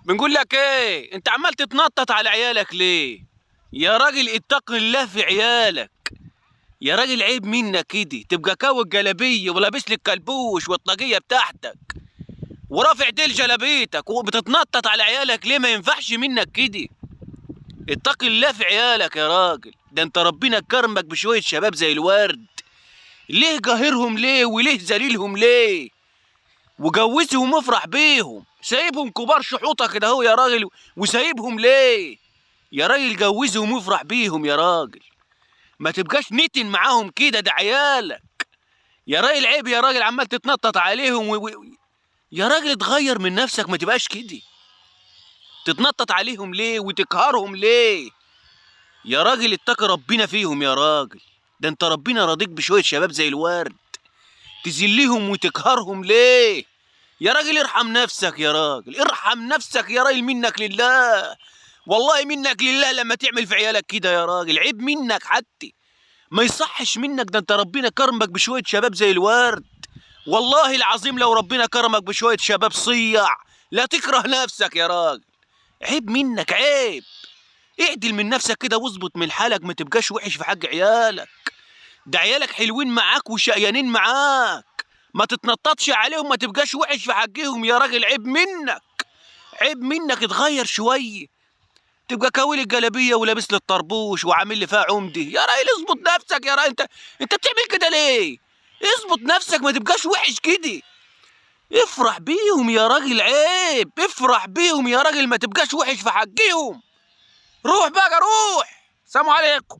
بنقول لك ايه، انت عمال تتنطط على عيالك ليه؟ يا راجل اتق الله في عيالك. يا راجل عيب منك كده تبقى كاوي الجلابيه ولابس لك الكلبوش والطاقيه بتاعتك ورافع ديل جلابيتك وبتتنطط على عيالك ليه؟ ما ينفعش منك كده. اتق الله في عيالك يا راجل، ده انت ربنا كرمك بشويه شباب زي الورد. ليه قاهرهم ليه وليه ذليلهم ليه؟ وجوزهم وافرح بيهم، سايبهم كبار شحوطه كده اهو يا راجل، وسايبهم ليه؟ يا راجل جوزهم وافرح بيهم يا راجل، ما تبقاش نتن معاهم كده، ده عيالك. يا راجل عيب يا راجل عمال تتنطط عليهم يا راجل اتغير من نفسك، ما تبقاش كده. تتنطط عليهم ليه وتقهرهم ليه؟ يا راجل اتقي ربنا فيهم يا راجل، ده انت ربنا راضيك بشويه شباب زي الورد، تذليهم وتقهرهم ليه؟ يا راجل ارحم نفسك يا راجل، ارحم نفسك يا راجل، منك لله. والله منك لله لما تعمل في عيالك كده يا راجل، عيب منك حتى. ما يصحش منك، ده انت ربنا كرمك بشوية شباب زي الورد. والله العظيم لو ربنا كرمك بشوية شباب صيع لا تكره نفسك يا راجل. عيب منك، عيب. اعدل من نفسك كده واظبط من حالك، ما تبقاش وحش في حق عيالك. ده عيالك حلوين معاك وشقيانين معاك، ما تتنططش عليهم، ما تبقاش وحش في حقهم يا راجل. عيب منك، عيب منك، اتغير شويه. تبقى كاوي الجلابيه ولابس لي الطربوش وعامل لي فيها عمدي. يا راجل اظبط نفسك يا راجل، انت بتعمل كده ليه؟ اظبط نفسك، ما تبقاش وحش كده. افرح بيهم يا راجل، عيب. افرح بيهم يا راجل، ما تبقاش وحش في حقهم. روح بقى روح، سلام عليكم.